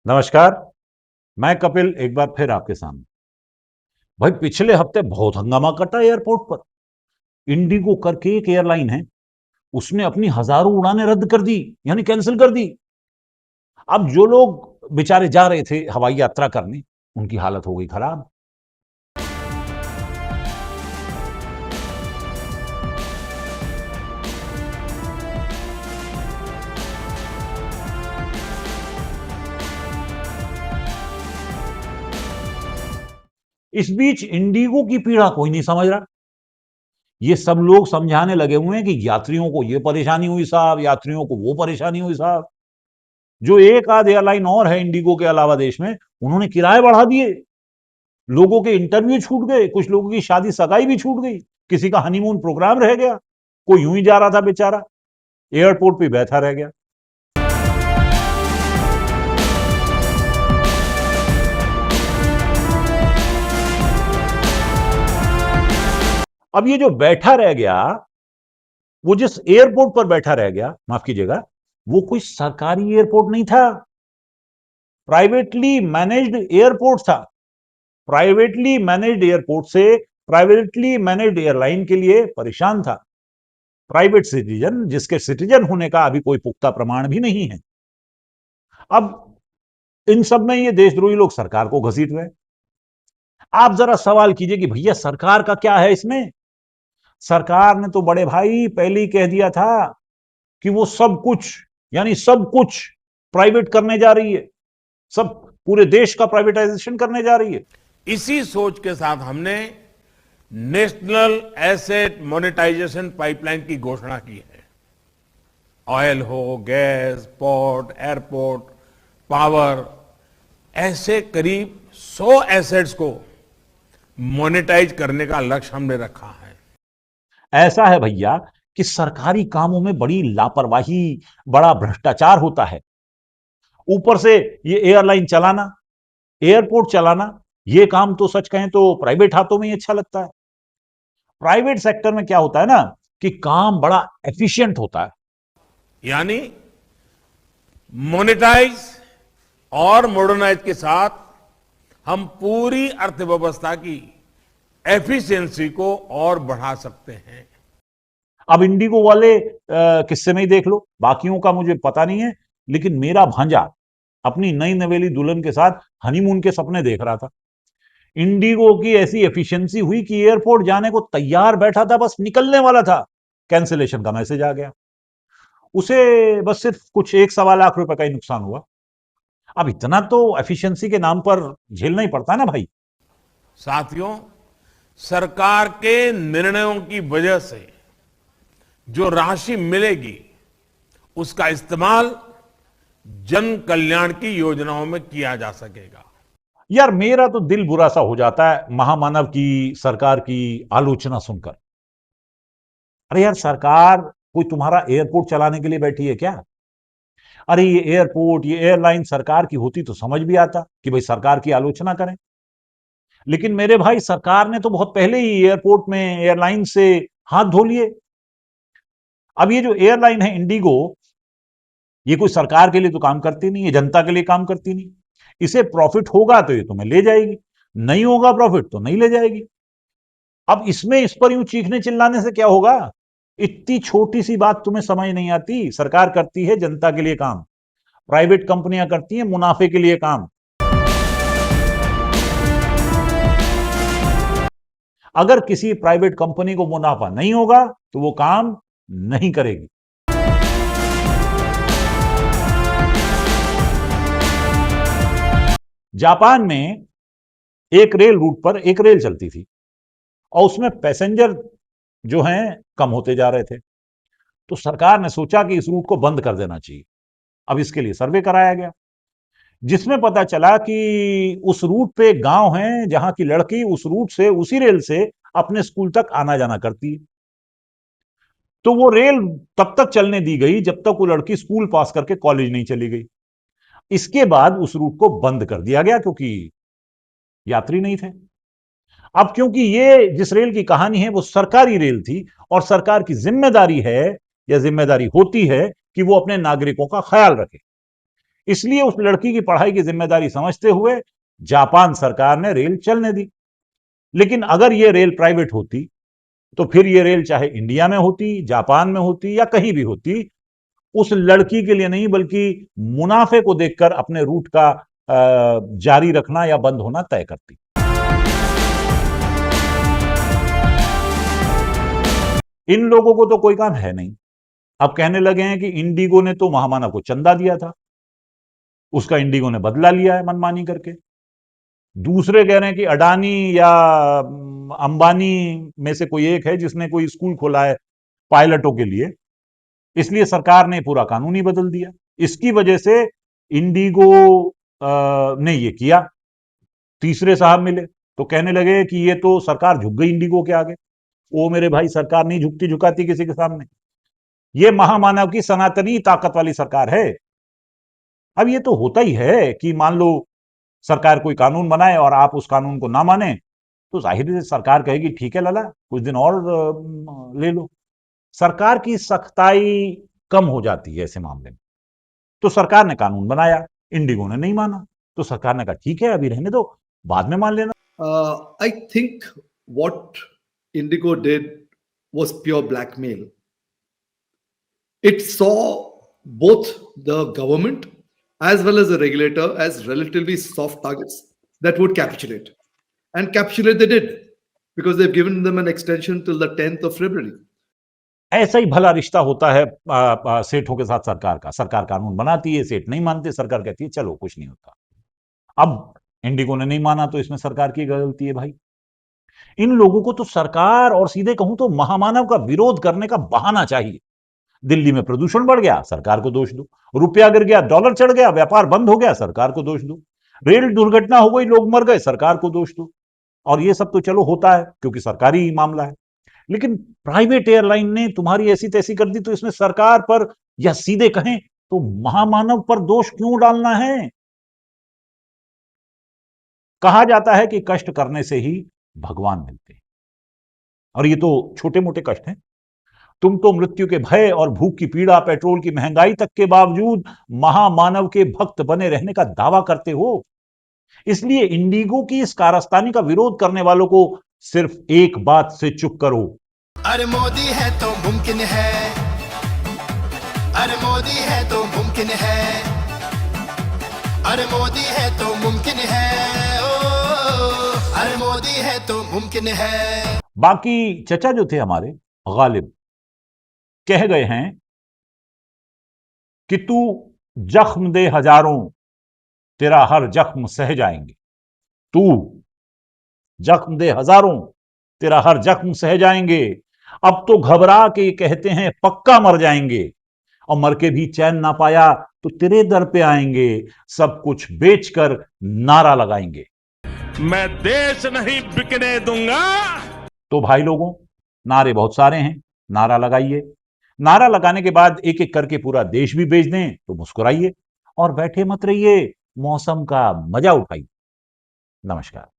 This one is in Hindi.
नमस्कार। मैं कपिल एक बार फिर आपके सामने। भाई पिछले हफ्ते बहुत हंगामा कटा एयरपोर्ट पर। इंडिगो करके एक एयरलाइन है, उसने अपनी हजारों उड़ानें रद्द कर दी, यानी कैंसिल कर दी। अब जो लोग बेचारे जा रहे थे हवाई यात्रा करने, उनकी हालत हो गई खराब। इस बीच इंडिगो की पीड़ा कोई नहीं समझ रहा। ये सब लोग समझाने लगे हुए हैं कि यात्रियों को ये परेशानी हुई साहब, यात्रियों को वो परेशानी हुई साहब। जो एक आध एयरलाइन और है इंडिगो के अलावा देश में, उन्होंने किराए बढ़ा दिए। लोगों के इंटरव्यू छूट गए, कुछ लोगों की शादी सगाई भी छूट गई, किसी का हनीमून प्रोग्राम रह गया, कोई यूं ही जा रहा था बेचारा, एयरपोर्ट पे बैठा रह गया। अब ये जो बैठा रह गया, वो जिस एयरपोर्ट पर बैठा रह गया, माफ कीजिएगा, वो कोई सरकारी एयरपोर्ट नहीं था, प्राइवेटली मैनेज्ड एयरपोर्ट था। प्राइवेटली मैनेज्ड एयरपोर्ट से प्राइवेटली मैनेज्ड एयरलाइन के लिए परेशान था। प्राइवेट सिटीजन, जिसके सिटीजन होने का अभी कोई पुख्ता प्रमाण भी नहीं है। अब इन सब में ये देशद्रोही लोग सरकार को घसीट रहे हैं। आप जरा सवाल कीजिए कि भैया सरकार का क्या है इसमें। सरकार ने तो बड़े भाई पहले ही कह दिया था कि वो सब कुछ, यानी सब कुछ प्राइवेट करने जा रही है, सब पूरे देश का प्राइवेटाइजेशन करने जा रही है। इसी सोच के साथ हमने नेशनल एसेट मोनेटाइजेशन पाइपलाइन की घोषणा की है। ऑयल हो, गैस, पोर्ट, एयरपोर्ट, पावर, ऐसे करीब 100 एसेट्स को मोनेटाइज करने का लक्ष्य हमने रखा है। ऐसा है भैया कि सरकारी कामों में बड़ी लापरवाही, बड़ा भ्रष्टाचार होता है। ऊपर से ये एयरलाइन चलाना, एयरपोर्ट चलाना, ये काम तो सच कहें तो प्राइवेट हाथों में ही अच्छा लगता है। प्राइवेट सेक्टर में क्या होता है ना कि काम बड़ा एफिशिएंट होता है। यानी मोनेटाइज और मॉडर्नाइज के साथ हम पूरी अर्थव्यवस्था की एफिशिएंसी को और बढ़ा सकते हैं। अब इंडिगो वाले किस्से में ही देख लो, बाकियों का मुझे पता नहीं है, लेकिन मेरा भांजा अपनी नई नवेली दुल्हन के साथ हनीमून के सपने देख रहा था। इंडिगो की ऐसी एफिशिएंसी हुई कि एयरपोर्ट जाने को तैयार बैठा था, बस निकलने वाला था, कैंसिलेशन का मैसेज आ गया। उसे बस सिर्फ कुछ 1 सवा लाख रुपए का ही नुकसान हुआ। अब इतना तो एफिशिएंसी के नाम पर झेलना ही पड़ता है ना भाई। साथियों, सरकार के निर्णयों की वजह से जो राशि मिलेगी उसका इस्तेमाल जन कल्याण की योजनाओं में किया जा सकेगा। यार मेरा तो दिल बुरा सा हो जाता है महामानव की सरकार की आलोचना सुनकर। अरे यार सरकार कोई तुम्हारा एयरपोर्ट चलाने के लिए बैठी है क्या? अरे ये एयरपोर्ट, ये एयरलाइन सरकार की होती तो समझ भी आता कि भाई सरकार की आलोचना करें। लेकिन मेरे भाई सरकार ने तो बहुत पहले ही एयरपोर्ट में एयरलाइन से हाथ धो लिए। अब ये जो एयरलाइन है इंडिगो, ये कोई सरकार के लिए तो काम करती नहीं, ये जनता के लिए काम करती नहीं। इसे प्रॉफिट होगा तो ये तुम्हें ले जाएगी, नहीं होगा प्रॉफिट तो नहीं ले जाएगी। अब इसमें इस पर यूं चीखने चिल्लाने से क्या होगा? इतनी छोटी सी बात तुम्हें समझ नहीं आती। सरकार करती है जनता के लिए काम, प्राइवेट कंपनियां करती हैं मुनाफे के लिए काम। अगर किसी प्राइवेट कंपनी को मुनाफा नहीं होगा तो वो काम नहीं करेगी। जापान में एक रेल रूट पर एक रेल चलती थी और उसमें पैसेंजर जो हैं कम होते जा रहे थे। तो सरकार ने सोचा कि इस रूट को बंद कर देना चाहिए। अब इसके लिए सर्वे कराया गया, जिसमें पता चला कि उस रूट पे गांव हैं जहां की लड़की उस रूट से, उसी रेल से अपने स्कूल तक आना जाना करती है। तो वो रेल तब तक चलने दी गई जब तक वो लड़की स्कूल पास करके कॉलेज नहीं चली गई। इसके बाद उस रूट को बंद कर दिया गया क्योंकि यात्री नहीं थे। अब क्योंकि ये जिस रेल की कहानी है वो सरकारी रेल थी और सरकार की जिम्मेदारी है या जिम्मेदारी होती है कि वो अपने नागरिकों का ख्याल रखे। इसलिए उस लड़की की पढ़ाई की जिम्मेदारी समझते हुए जापान सरकार ने रेल चलने दी। लेकिन अगर यह रेल प्राइवेट होती तो फिर यह रेल चाहे इंडिया में होती, जापान में होती या कहीं भी होती, उस लड़की के लिए नहीं बल्कि मुनाफे को देखकर अपने रूट का जारी रखना या बंद होना तय करती। इन लोगों को तो कोई काम है नहीं। अब कहने लगे हैं कि इंडिगो ने तो महामानव को चंदा दिया था, उसका इंडिगो ने बदला लिया है मनमानी करके। दूसरे कह रहे हैं कि अडानी या अंबानी में से कोई एक है जिसने कोई स्कूल खोला है पायलटों के लिए, इसलिए सरकार ने पूरा कानून ही बदल दिया। इसकी वजह से इंडिगो ने ये किया। तीसरे साहब मिले तो कहने लगे कि ये तो सरकार झुक गई इंडिगो के आगे। ओ मेरे भाई, सरकार नहीं झुकती झुकाती किसी के सामने। ये महामानव की सनातनी ताकत वाली सरकार है। अब ये तो होता ही है कि मान लो सरकार कोई कानून बनाए और आप उस कानून को ना माने तो जाहिर है सरकार कहेगी ठीक है लाला, कुछ दिन और ले लो। सरकार की सख्ताई कम हो जाती है ऐसे मामले में। तो सरकार ने कानून बनाया, इंडिगो ने नहीं माना, तो सरकार ने कहा ठीक है अभी रहने दो, बाद में मान लेना। I think what Indigo did was pure blackmail. It saw both the government as well as the regulator as relatively soft targets that would capitulate. And capitulate they did because they've given them an extension till the 10th of February. ऐसा ही भला रिश्ता होता है सेठों के साथ सरकार का। सरकार कानून बनाती है, सेठ नहीं मानते, सरकार कहती है चलो कुछ नहीं होता। अब इंडिगो ने नहीं माना तो इसमें सरकार की गलती है भाई। इन लोगों को तो सरकार और सीधे कहूं तो महामानव का विरोध करने का बहाना चाहिए। दिल्ली में प्रदूषण बढ़ गया, सरकार को दोष दो। रुपया गिर गया, डॉलर चढ़ गया, व्यापार बंद हो गया, सरकार को दोष दो। रेल दुर्घटना हो गई, लोग मर गए, सरकार को दोष दो। और ये सब तो चलो होता है क्योंकि सरकारी मामला है। लेकिन प्राइवेट एयरलाइन ने तुम्हारी ऐसी तैसी कर दी तो इसमें सरकार पर या सीधे कहें तो महामानव पर दोष क्यों डालना है? कहा जाता है कि कष्ट करने से ही भगवान मिलते हैं, और ये तो छोटे मोटे कष्ट हैं। तुम तो मृत्यु के भय और भूख की पीड़ा, पेट्रोल की महंगाई तक के बावजूद महामानव के भक्त बने रहने का दावा करते हो। इसलिए इंडिगो की इस कारस्तानी का विरोध करने वालों को सिर्फ एक बात से चुप करो। अरे मोदी है तो मुमकिन है, अरे मोदी है तो मुमकिन है, अरे मोदी है तो मुमकिन है, ओ अरे मोदी है तो मुमकिन है। बाकी चचा जो थे हमारे गालिब, कह गए हैं कि तू जख्म दे हजारों, तेरा हर जख्म सह जाएंगे। तू जख्म दे हजारों, तेरा हर जख्म सह जाएंगे। अब तो घबरा के कहते हैं पक्का मर जाएंगे, और मर के भी चैन ना पाया तो तेरे दर पे आएंगे, सब कुछ बेचकर नारा लगाएंगे। मैं देश नहीं बिकने दूंगा। तो भाई लोगों, नारे बहुत सारे हैं, नारा लगाइए। नारा लगाने के बाद एक एक करके पूरा देश भी बेच दें तो मुस्कुराइए और बैठे मत रहिए, मौसम का मजा उठाइए। नमस्कार।